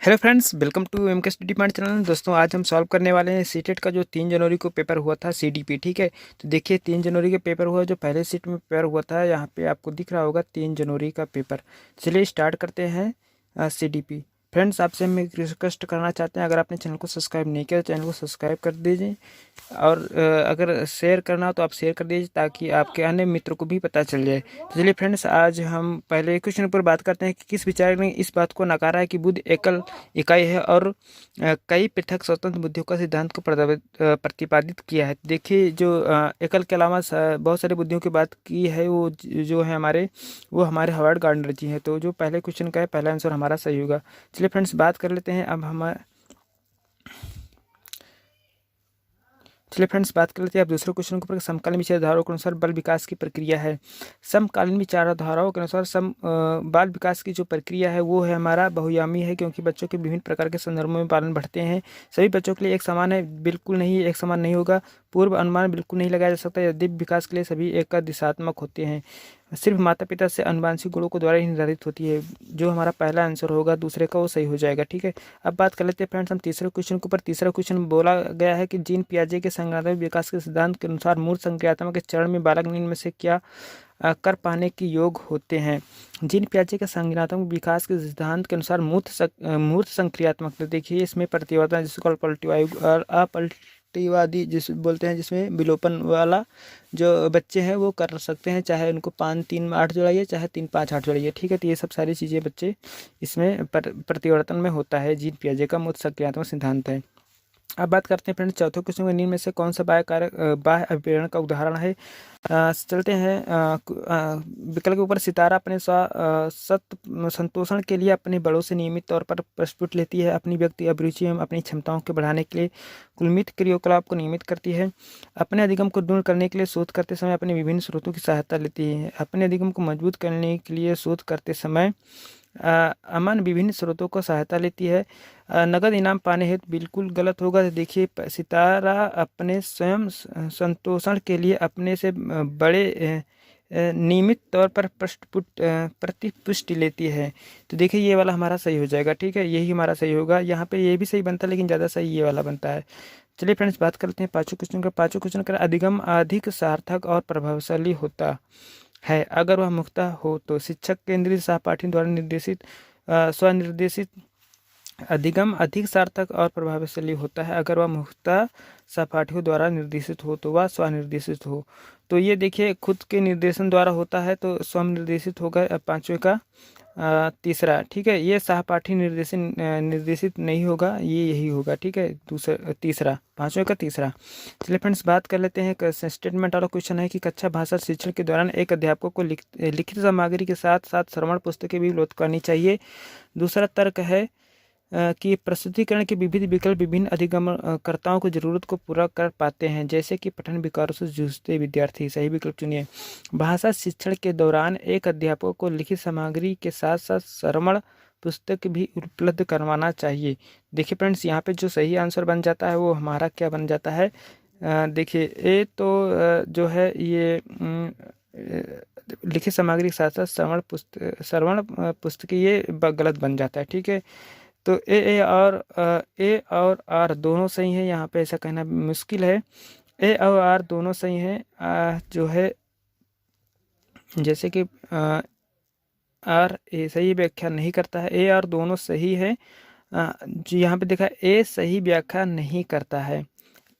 Hello friends, welcome to M K study point channel. दोस्तों, आज हम सॉल्व करने वाले हैं सीटेट का जो 3 जनवरी को पेपर हुआ था सीडीपी। ठीक है, तो देखिए 3 जनवरी के पेपर हुआ, जो पहले सीट में पेपर हुआ था, यहाँ पे आपको दिख रहा होगा 3 जनवरी का पेपर। चलिए स्टार्ट करते हैं सीडीपी। फ्रेंड्स, आपसे हम एक रिक्वेस्ट करना चाहते हैं, अगर आपने चैनल को सब्सक्राइब नहीं किया तो चैनल को सब्सक्राइब कर दीजिए, और अगर शेयर करना हो तो आप शेयर कर दीजिए ताकि आपके अन्य मित्रों को भी पता चल जाए। तो चलिए फ्रेंड्स, आज हम पहले क्वेश्चन पर बात करते हैं कि किस विचारक ने इस बात को नकारा है कि बुद्ध एकल इकाई है और कई पृथक स्वतंत्र बुद्धियों का सिद्धांत को प्रतिपादित किया है। देखिए, जो एकल के अलावा बहुत सारी बुद्धियों की बात की है, वो जो है वो हमारे हार्वर्ड गार्डनर जी हैं। तो जो पहले क्वेश्चन का है, पहला आंसर हमारा सही होगा। चलिए फ्रेंड्स, बात कर लेते हैं अब हम। चलिए फ्रेंड्स, बात कर लेते हैं अब दूसरे क्वेश्चन के ऊपर। समकालीन विचारधाराओं के अनुसार बल विकास की प्रक्रिया है। समकालीन विचारधाराओं के अनुसार बाल विकास की जो प्रक्रिया है वो है हमारा बहुआयामी है, क्योंकि बच्चों के विभिन्न प्रकार के संदर्भों में पालन बढ़ते हैं। सभी बच्चों के लिए एक समान है, बिल्कुल नहीं, एक समान नहीं होगा। पूर्व अनुमान बिल्कुल नहीं लगाया जा सकता। यद्यपि विकास के लिए सभी एक दिशात्मक होते हैं। सिर्फ माता पिता से अनुवांशिक गुणों को द्वारा ही निर्धारित होती है। जो हमारा पहला आंसर होगा दूसरे का, वो सही हो जाएगा। ठीक है, अब बात कर लेते हैं फ्रेंड्स हम तीसरे क्वेश्चन के ऊपर। तीसरा क्वेश्चन बोला गया है कि जीन पियाजे के संज्ञानात्मक विकास के सिद्धांत के अनुसार मूर्त संक्रियात्मक के चरण में बालक निम्न में से क्या कर पाने के योग होते हैं। जीन पियाजे के संज्ञानात्मक विकास के सिद्धांत के अनुसार मूर्त संक्रियात्मक, तो देखिए इसमें प्रतिवर्तन जिसको पलटीवायु और अपलटीवादी जिस बोलते हैं, जिसमें विलोपन वाला जो बच्चे हैं वो कर सकते हैं, चाहे उनको 5-3-8 जोड़ाइए, चाहे 3-5-8 जोड़ाइए। ठीक है, तो ये सब सारी चीज़ें बच्चे इसमें प्रतिवर्तन में होता है। जीन पियाजे का मूर्त संक्रियात्मक सिद्धांत है। अब बात करते हैं फ्रेंड्स चौथे क्वेश्चन में, निम्न में से कौन सा बाह्य अभिप्रेरण का उदाहरण है। चलते हैं विकल्प के ऊपर। सितारा अपने सत संतोषण के लिए अपने बड़ों से नियमित तौर पर प्रस्फुट लेती है। अपनी व्यक्ति अभिरुचि एवं अपनी क्षमताओं को बढ़ाने के लिए कुलमित क्रियाकलाप को नियमित करती है। अपने अधिगम को दृढ़ करने के लिए शोध करते समय अपने विभिन्न स्रोतों की सहायता लेती है। अपने अधिगम को मजबूत करने के लिए शोध करते समय अमन विभिन्न स्रोतों को सहायता लेती है। नगद इनाम पाने हेतु बिल्कुल गलत होगा। तो देखिए, सितारा अपने स्वयं संतोषण के लिए अपने से बड़े नियमित तौर पर प्रतिपुष्टि लेती है। तो देखिए, ये वाला हमारा सही हो जाएगा। ठीक है, यही हमारा सही होगा। यहाँ पे ये भी सही बनता है, लेकिन ज़्यादा सही ये वाला बनता है। चलिए फ्रेंड्स, बात करते हैं पाँचों क्वेश्चन का। पाँचों क्वेश्चन का अधिगम अधिक सार्थक और प्रभावशाली होता है अगर वह मुख्यतः हो तो। शिक्षक केंद्रित सहपाठी द्वारा निर्देशित स्वनिर्देशित अधिगम अधिक सार्थक और प्रभावशाली होता है अगर वह मुख्यतः सहपाठियों द्वारा निर्देशित हो तो वह स्वनिर्देशित हो। तो ये देखिए, खुद के निर्देशन द्वारा होता है तो स्वनिर्देशित होगा पांचवें का तीसरा। ठीक है, ये सहपाठी निर्देशित नहीं होगा, ये यही होगा। ठीक है, दूसरा तीसरा, पांचवें का तीसरा। चलिए फ्रेंड्स, बात कर लेते हैं। स्टेटमेंट वाला क्वेश्चन है कि कक्षा भाषा शिक्षण के दौरान एक अध्यापक को लिखित सामग्री के साथ साथ श्रवण पुस्तकें भी उपलब्ध करनी चाहिए। दूसरा तर्क है कि प्रस्तुतिकरण के विविध विकल्प विभिन्न अधिगमकर्ताओं की जरूरत को पूरा कर पाते हैं, जैसे कि पठन विकारों से जूझते विद्यार्थी। सही विकल्प चुनिए। भाषा शिक्षण के दौरान एक अध्यापक को लिखित सामग्री के साथ साथ श्रवण पुस्तक भी उपलब्ध करवाना चाहिए। देखिए फ्रेंड्स, यहाँ पे जो सही आंसर बन जाता है वो हमारा क्या बन जाता है। देखिए, ए तो जो है ये लिखित सामग्री के साथ साथ श्रवण पुस्तक ये गलत बन जाता है। ठीक है, तो ए और आर दोनों सही हैं। यहाँ पे ऐसा कहना मुश्किल है। ए और आर दोनों सही हैं। जो है जैसे कि आर ए सही व्याख्या नहीं करता है, ए और दोनों सही है। जो यहाँ पे देखा, ए सही व्याख्या नहीं करता है।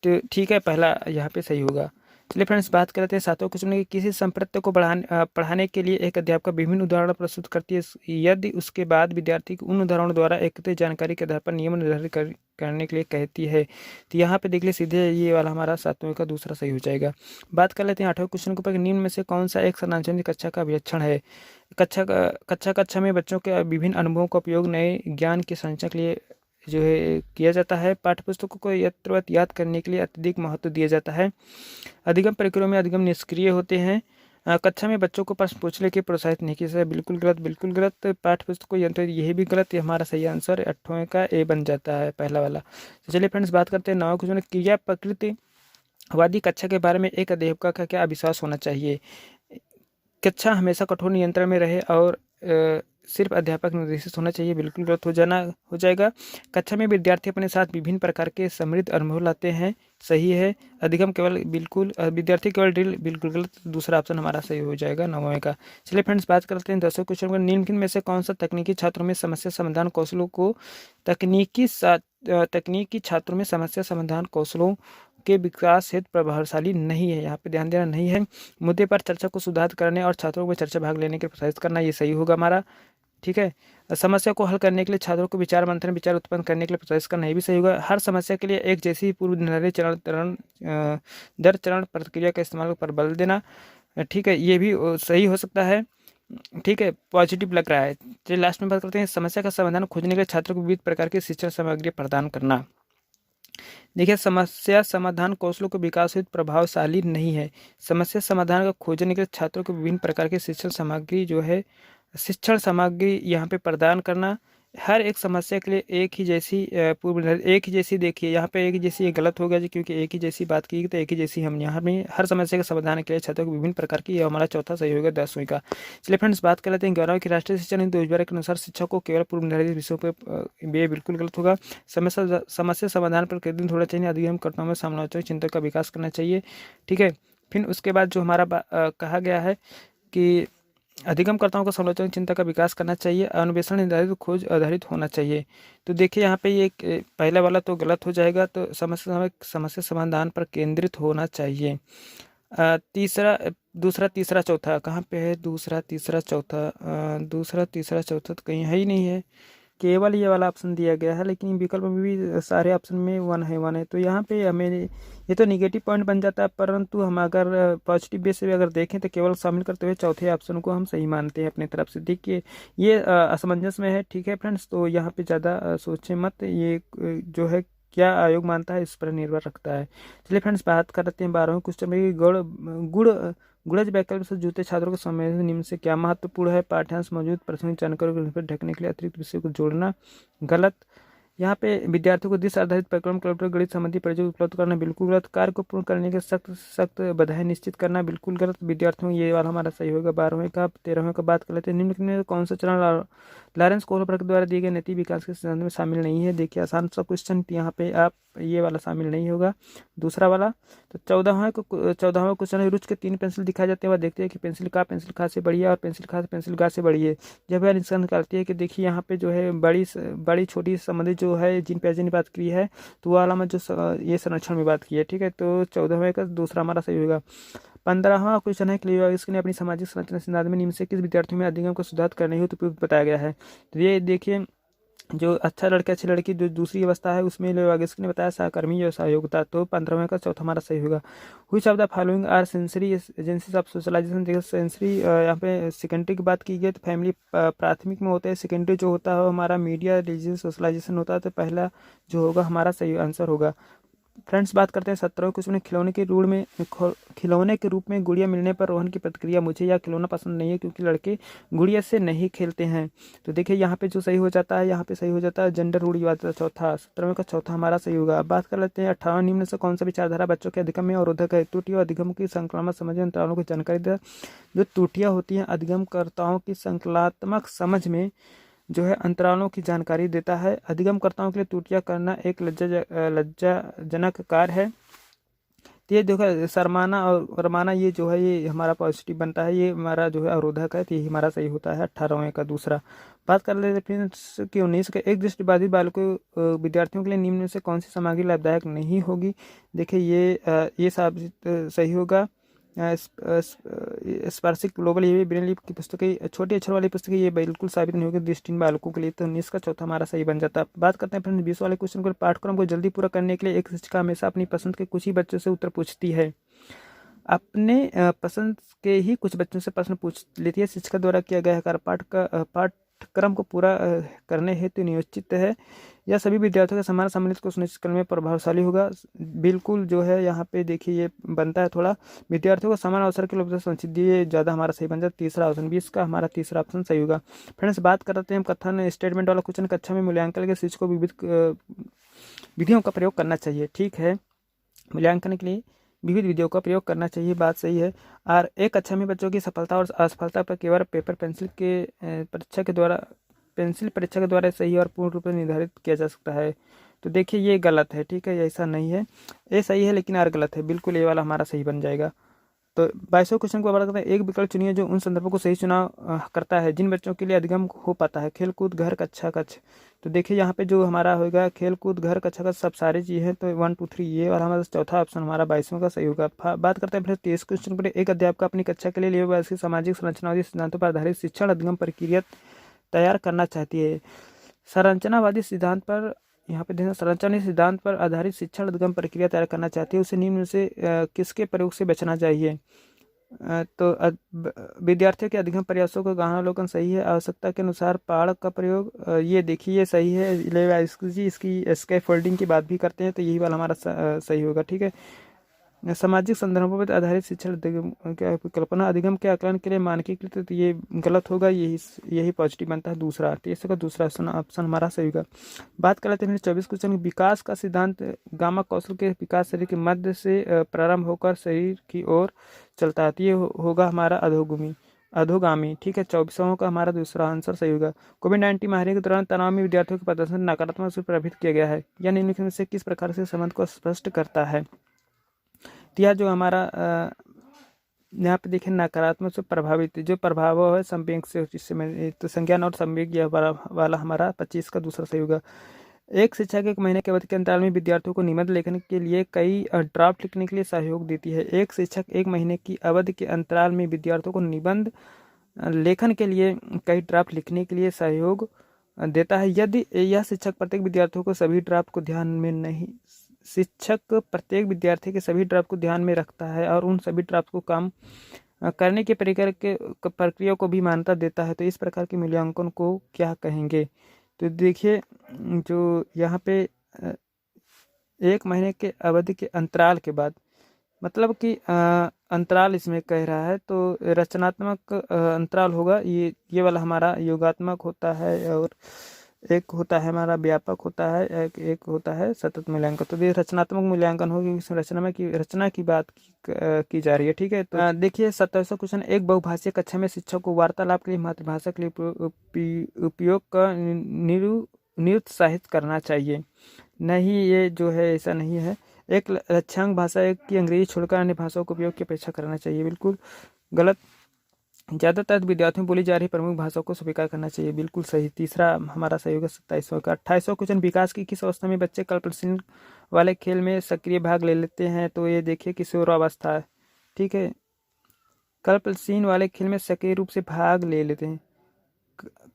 तो ठीक है, पहला यहाँ पे सही होगा। चलिए फ्रेंड्स, बात करते हैं सातों क्वेश्चन में। किसी संप्रत्य को पढ़ाने के लिए एक अध्यापक विभिन्न उदाहरण प्रस्तुत करती है, यदि उसके बाद विद्यार्थी को उन उदाहरणों द्वारा एकत्रित जानकारी के आधार पर नियम निर्धारित करने के लिए कहती है। तो यहाँ पे देख ले, सीधे ये वाला हमारा सातवें का दूसरा सही हो जाएगा। बात कर लेते हैं आठवें क्वेश्चन के ऊपर। निम्न में से कौन सा एक सार्वजनिक कक्षा का अभिलक्षण है। कक्षा में बच्चों के विभिन्न अनुभवों का उपयोग नए ज्ञान के संचय के लिए जो है किया जाता है। पाठ्यपुस्तकों को यथावत याद करने के लिए अत्यधिक महत्व दिया जाता है। अधिगम प्रक्रिया में अधिगम निष्क्रिय होते हैं। कक्षा में बच्चों को प्रश्न पूछने के प्रोत्साहित नहीं किया जाता है। बिल्कुल गलत, बिल्कुल गलत। पाठ्यपुस्तक को यंत्र, यही भी गलत। ये हमारा सही आंसर 8वें का ए बन जाता है, पहला वाला। तो चलिए फ्रेंड्स, बात करते हैं 9वें क्वेश्चन। क्रिया प्रकृतिवादी कक्षा के बारे में एक अध्यापक का क्या अविश्वास होना चाहिए। कक्षा हमेशा कठोर नियंत्रण में रहे और सिर्फ अध्यापक निर्देशित होना चाहिए, बिल्कुल गलत हो जाएगा। कक्षा में विद्यार्थी अपने साथ विभिन्न प्रकार के समृद्ध अनुभव लाते हैं, सही है। अधिगम केवल बिल्कुल विद्यार्थी केवल ड्रिल, बिल्कुल गलत। दूसरा ऑप्शन हमारा सही हो जाएगा 9वें का। चलिए फ्रेंड्स, बात करते हैं 10वें क्वेश्चन पर। निम्नलिखित में से कौन सा तकनीकी छात्रों में समस्या समाधान कौशलों को तकनीकी छात्रों में समस्या समाधान कौशलों के विकास हेतु प्रभावशाली नहीं है? यहाँ पे ध्यान देना, नहीं है। मुद्दे पर चर्चा को सुधार करने और छात्रों को चर्चा भाग लेने के लिए प्रोत्साहित करना, ये सही होगा हमारा, ठीक है। समस्या को हल करने के लिए छात्रों को विचार मंथन, विचार उत्पन्न करने के लिए प्रोत्साहित करना, ये भी सही होगा। हर समस्या के लिए एक जैसी पूर्व निर्धारित दर चरण प्रक्रिया का इस्तेमाल पर बल देना, ठीक है, ये भी सही हो सकता है, ठीक है, पॉजिटिव लग रहा है। चलिए लास्ट में बात करते हैं। समस्या का समाधान खोजने के लिए छात्रों को विविध प्रकार की शिक्षण सामग्री प्रदान करना। देखिए, समस्या समाधान कौशलों के विकास हेतु प्रभावशाली नहीं है। समस्या समाधान का खोजने के लिए छात्रों को विभिन्न प्रकार की शिक्षण सामग्री यहाँ पे प्रदान करना। हर एक समस्या के लिए एक ही जैसी देखिए, यहाँ पे एक ही जैसी, ये गलत हो गया जी, क्योंकि एक ही जैसी बात की तो एक ही जैसी हम यहाँ में हर समस्या के समाधान के लिए छात्रों को विभिन्न प्रकार की, ये हमारा चौथा सही होगा 10वीं का। चलिए फ्रेंड्स, बात कर लेते हैं 11वीं की। राष्ट्रीय शिक्षा नीति 2012 के अनुसार शिक्षा को केवल पूर्व निर्धारित विषयों पर, ये बिल्कुल गलत होगा। समस्या समाधान पर केंद्रित होना चाहिए, अधिगमकर्ताओं में समालोचनात्मक चिंतन का विकास करना चाहिए, ठीक है। फिर उसके बाद जो हमारा कहा गया है कि अधिगमकर्ताओं को समालोचनात्मक चिंता का विकास करना चाहिए, अन्वेषण निर्धारित खोज आधारित होना चाहिए। तो देखिए यहाँ पे ये पहला वाला तो गलत हो जाएगा, तो समस्या समाधान पर केंद्रित होना चाहिए। दूसरा तीसरा चौथा कहाँ पे है? दूसरा तीसरा चौथा तो कहीं है ही नहीं है, केवल ये वाला ऑप्शन दिया गया है, लेकिन विकल्प में भी सारे ऑप्शन में वन है। तो यहाँ पे हमें ये तो निगेटिव पॉइंट बन जाता है, परंतु हम अगर पॉजिटिव बेस से भी अगर देखें तो केवल शामिल करते हुए चौथे ऑप्शन को हम सही मानते हैं अपनी तरफ से। देखिए ये असमंजस में है, ठीक है फ्रेंड्स, तो यहाँ पे ज़्यादा सोचे मत, ये जो है क्या आयोग मानता है इस पर निर्भर रखता है। चलिए फ्रेंड्स, बात करते हैं 12वें क्वेश्चन में। गुणज वैकल्पिक से जुड़ते छात्रों के समय निम्न से क्या महत्वपूर्ण है? पाठ्यांश मौजूद प्राथमिक जानकारी को ढकने के लिए अतिरिक्त विषय को जोड़ना, गलत। यहाँ पे विद्यार्थियों को दिशा आधारित परिक्रम कैलकुलेटर गणित संबंधी परिचय उपलब्ध करना, बिल्कुल गलत। कार्य को पूर्ण करने के सख्त बाधाएं निश्चित करना, बिल्कुल गलत। विद्यार्थियों ये वाला हमारा सही होगा 12वें का। 13वें का बात कर लेते हैं। निम्नलिखित में कौन सा चरण लॉरेंस कोहलबर्ग द्वारा दिए गए नैतिक विकास के सिद्धांत में शामिल नहीं है? देखिए आसान सा क्वेश्चन, यहाँ पे आप ये वाला शामिल नहीं होगा, दूसरा वाला। तो 14वां क्वेश्चन है। रुच के 3 पेंसिल दिखाए जाते हैं, वह देखते हैं कि पेंसिल खा से बड़ी है और पेंसिल गा से बड़ी है। जब वह निष्कर्ष निकालती है कि देखिए यहाँ पे जो है बड़ी छोटी संबंधित जो है जिन पेज ने बात की है, तो वह वाला जो ये संरक्षण में बात की है, ठीक है। तो 14वें का दूसरा हमारा सही होगा। 15वां क्वेश्चन है। क्लियोविस्की ने अपनी सामाजिक संरचना सिद्धांत में निम्न से किस विद्यार्थियों में अधिगम को सुधार करने हेतु उपयुक्त बताया गया है? तो ये देखिए, जो अच्छा लड़का अच्छी लड़की जो दूसरी अवस्था है उसमें लेवागिस्की ने बताया सहकर्मी या सहयोगिता। तो 15वें का चौथा हमारा सही होगा। Which of the following are sensory agencies of socialisation? देखिए सेंसरी यहाँ पे सेकेंडरी की बात की गई तो फैमिली प्राथमिक में होता है, सेकेंडरी जो होता है हमारा मीडिया रिलीजन सोशलाइजेशन होता है। तो पहला जो होगा हमारा सही आंसर होगा। फ्रेंड्स, बात करते हैं 17वें क्वेश्चन में। खिलौने के रूप में गुड़िया मिलने पर रोहन की प्रतिक्रिया, मुझे यह खिलौना पसंद नहीं है क्योंकि लड़के गुड़िया से नहीं खेलते हैं। तो देखिए यहाँ पे जो सही हो जाता है, यहाँ पे सही हो जाता है जेंडर रूढ़िवाद का चौथा। 17वें का चौथा हमारा सही होगा। अब बात कर लेते हैं 18वें। निम्न से कौन सा विचारधारा बच्चों के अधिगम में अवरोधक है? त्रुटियों अधिगम की संक्रामक समझ अंतरालों की जानकारी दे। जो त्रुटियाँ होती हैं अधिगमकर्ताओं की संकलात्मक समझ में जो है अंतरालों की जानकारी देता है। अधिगमकर्ताओं के लिए त्रुटियां करना एक लज्जाजनक कार्य है। तो ये देखो शर्माना और रमाना, ये जो है ये हमारा पॉजिटिव बनता है, ये हमारा जो है अवरोधक है, तो ये हमारा सही होता है 18वें का दूसरा। बात कर लेते हैं फ्रेंड्स कि 19 के। एक दृष्टिबाधित बालकों विद्यार्थियों के लिए निम्न में से कौन सी सामग्री लाभदायक नहीं होगी? देखिए ये साबित सही होगा। स्पर्शिक ग्लोबल, ये ब्रेनली की पुस्तकें, छोटे अक्षर वाली पुस्तकें, ये बिल्कुल साबित नहीं होगी दृष्टिहीन बालकों के लिए। तो 19 का चौथा हमारा सही बन जाता है। बात करते हैं फ्रेंड्स 20 वाले क्वेश्चन को। पाठ्यक्रम को जल्दी पूरा करने के लिए एक शिक्षिका हमेशा अपनी पसंद के कुछ ही बच्चों से उत्तर पूछती है। अपने पसंद के ही कुछ बच्चों से प्रश्न पूछ लेती है। शिक्षिका द्वारा किया गया कार्य पाठ्यक्रम को पूरा करने हेतु नियोजित है। यह सभी विद्यार्थियों के समान सम्मिलित को सुनिश्चित करने में प्रभावशाली होगा। बिल्कुल जो है यहाँ पे देखिए ये बनता है थोड़ा, विद्यार्थियों को समान अवसर के लिए संचित दिए, ज़्यादा हमारा सही बन जाता है तीसरा ऑप्शन। 20 का हमारा तीसरा ऑप्शन सही होगा। फ्रेंड्स, बात करते हैं हम कथन स्टेटमेंट वाला क्वेश्चन। कक्षा में मूल्यांकन के शिक्षकों को विविध विधियों का प्रयोग करना चाहिए, ठीक है। मूल्यांकन के लिए विविध विधियों का प्रयोग करना चाहिए, बात सही है। और एक कक्षा में बच्चों की सफलता और असफलता पर केवल पेंसिल परीक्षा के द्वारा सही और पूर्ण रूप से निर्धारित किया जा सकता है। तो देखिए ये गलत है, ठीक है, ऐसा नहीं है, ये सही है लेकिन आर गलत है, बिल्कुल ये वाला हमारा सही बन जाएगा। तो 22वें क्वेश्चन को बात करते हैं, एक विकल्प चुनिए जो उन संदर्भों को सही चुनाव करता है जिन बच्चों के लिए अधिगम हो पाता है, खेल कूद घर कक्षा कक्ष। तो देखिए यहाँ पे जो हमारा होगा खेल कूद घर कक्षा कक्ष सब सारी चीज़ है, तो 1 2 3 ये वाला हमारा चौथा ऑप्शन हमारा 22वें का सही होगा। बात करते हैं फिर 23 क्वेश्चन पर, एक अध्यापक अपनी कक्षा के लिए वैसे सामाजिक संरचनावादी सिद्धांतों पर आधारित शिक्षण अधिगम प्रक्रिया तैयार करना चाहती है। संरचनावादी सिद्धांत पर यहाँ पे देखना, संरचनावादी सिद्धांत पर आधारित शिक्षण अधिगम प्रक्रिया तैयार करना चाहती है, उसे निम्न से किसके प्रयोग से बचना चाहिए। तो विद्यार्थियों के अधिगम प्रयासों का गहनावलोकन सही है, आवश्यकता के अनुसार पहाड़ का प्रयोग, ये देखिए सही है। इसकी स्कैफोल्डिंग की बात भी करते हैं, तो यही वाला हमारा सही होगा, ठीक है। सामाजिक संदर्भों पर आधारित शिक्षण कल्पना अधिगम के आकलन के लिए मानकीकृत, तो ये गलत होगा, यही पॉजिटिव बनता है दूसरा, तो इसका दूसरा ऑप्शन हमारा सही होगा। बात कर लेते हैं 24 क्वेश्चन, विकास का सिद्धांत गामा कौशल के विकास शरीर के मध्य से प्रारंभ होकर शरीर की ओर चलता है, तो ये होगा हमारा अधोगामी, ठीक है। 24वां का हमारा दूसरा आंसर सही होगा। कोविड-19 महामारी के दौरान तनाव में विद्यार्थियों के प्रदर्शन नकारात्मक रूप से प्रभावित किया गया है, यह निम्नलिखित में से किस प्रकार से संबंध को स्पष्ट करता है। यह जो हमारा यहाँ पे देखें नकारात्मक से प्रभावित जो प्रभाव है संवेग से, जिससे तो संज्ञान और संवेग यह वाला हमारा 25 का दूसरा सही होगा। एक शिक्षक 1 महीने के अवधि के अंतराल में विद्यार्थियों को निबंध लेखन के लिए कई ड्राफ्ट लिखने के लिए सहयोग देती है। एक शिक्षक 1 महीने की अवधि के अंतराल में विद्यार्थियों को निबंध लेखन के लिए कई ड्राफ्ट लिखने के लिए सहयोग देता है। यदि यह शिक्षक प्रत्येक विद्यार्थियों को सभी ड्राफ्ट को ध्यान में नहीं शिक्षक प्रत्येक विद्यार्थी के सभी ड्राफ्ट को ध्यान में रखता है और उन सभी ड्राफ्ट को काम करने के प्रक्रिया को भी मान्यता देता है, तो इस प्रकार के मूल्यांकन को क्या कहेंगे। तो देखिए जो यहाँ पे 1 महीने के अवधि के अंतराल के बाद, मतलब कि अंतराल इसमें कह रहा है, तो रचनात्मक अंतराल होगा, ये वाला हमारा योगात्मक होता है, और एक होता है हमारा व्यापक होता है, एक होता है सतत मूल्यांकन। तो ये रचनात्मक मूल्यांकन होगी, इसमें रचना की बात की जा रही है, ठीक है। तो देखिए 27वां क्वेश्चन, एक बहुभाषीय कक्षा में शिक्षक को वार्तालाप के लिए मातृभाषा के लिए उपयोग का निरुत्साहित करना चाहिए। नहीं, ये जो है ऐसा नहीं है। एक लक्ष्यांक भाषा की अंग्रेजी छोड़कर अन्य भाषाओं के उपयोग की अपेक्षा करना चाहिए, बिल्कुल गलत। ज़्यादातर विद्यार्थियों में बोली जा रही प्रमुख भाषाओं को स्वीकार करना चाहिए, बिल्कुल सही। तीसरा हमारा सही होगा 27वां का। 28वां क्वेश्चन, विकास की किस अवस्था में बच्चे कल्पनाशील वाले खेल में सक्रिय भाग ले लेते हैं। तो ये देखिए किशोरावस्था है, ठीक है। कल्पनाशील वाले खेल में सक्रिय रूप से भाग ले लेते हैं,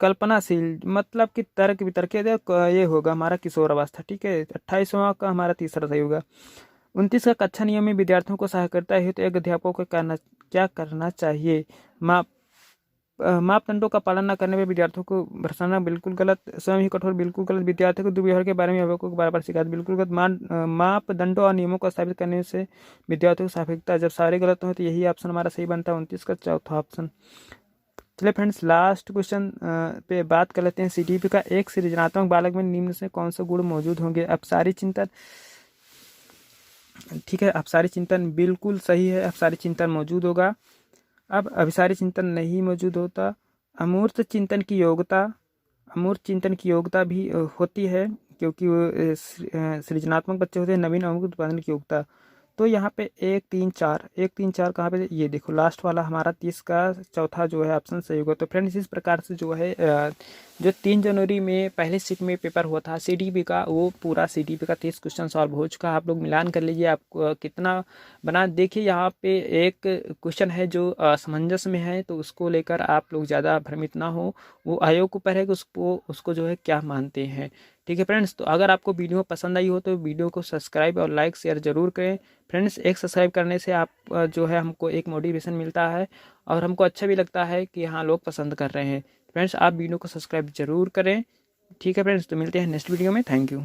कल्पनाशील मतलब कि तर्क वितर्क, ये होगा हमारा किशोरावस्था, ठीक है। 28वां का हमारा तीसरा सही होगा। 29 का कक्षा नियम में विद्यार्थियों को सहकारिता हेतु एक अध्यापकों को क्या करना चाहिए। मापदंडों का पालन न करने पर विद्यार्थियों को भर्त्सना, बिल्कुल गलत। स्वयं ही कठोर, बिल्कुल गलत। विद्यार्थियों के दुर्व्यवहार के बारे में अभिभावकों को बार शिकायत, बिल्कुल गलत। मापदंडों और नियमों को स्थापित करने से विद्यार्थियों की सापेक्षता, जब सारे गलत हो तो यही ऑप्शन हमारा सही बनता है, 29 का चौथा ऑप्शन। चलिए फ्रेंड्स, लास्ट क्वेश्चन पे बात कर लेते हैं। CDP का एक सृजनात्मक बालक में निम्न से कौन से गुण मौजूद होंगे। अपसारी चिंतन, ठीक है, अपसारी चिंतन बिल्कुल सही है, अपसारी चिंतन मौजूद होगा। अब अभिसारी चिंतन नहीं मौजूद होता। अमूर्त चिंतन की योग्यता भी होती है, क्योंकि वो सृजनात्मक बच्चे होते हैं। नवीन अमूर्त उत्पादन की योग्यता, तो यहाँ पे 1 3 4 कहाँ पे, ये देखो लास्ट वाला हमारा 30 का चौथा जो है ऑप्शन सही होगा। तो फ्रेंड्स इस प्रकार से जो है जो 3 जनवरी में पहले शिफ्ट में पेपर हुआ था CDP का, वो पूरा CDP का 30 क्वेश्चन सॉल्व हो चुका है। आप लोग मिलान कर लीजिए आपको कितना बना। देखिए यहाँ पे एक क्वेश्चन है जो असमंजस में है, तो उसको लेकर आप लोग ज़्यादा भ्रमित ना हो, वो आयोग को ऊपर है कि उसको जो है क्या मानते हैं, ठीक है फ्रेंड्स। तो अगर आपको वीडियो पसंद आई हो तो वीडियो को सब्सक्राइब और लाइक शेयर जरूर करें फ्रेंड्स। एक सब्सक्राइब करने से आप जो है हमको एक मोटिवेशन मिलता है, और हमको अच्छा भी लगता है कि हाँ लोग पसंद कर रहे हैं। फ्रेंड्स आप वीडियो को सब्सक्राइब जरूर करें, ठीक है फ्रेंड्स। तो मिलते हैं नेक्स्ट वीडियो में, थैंक यू।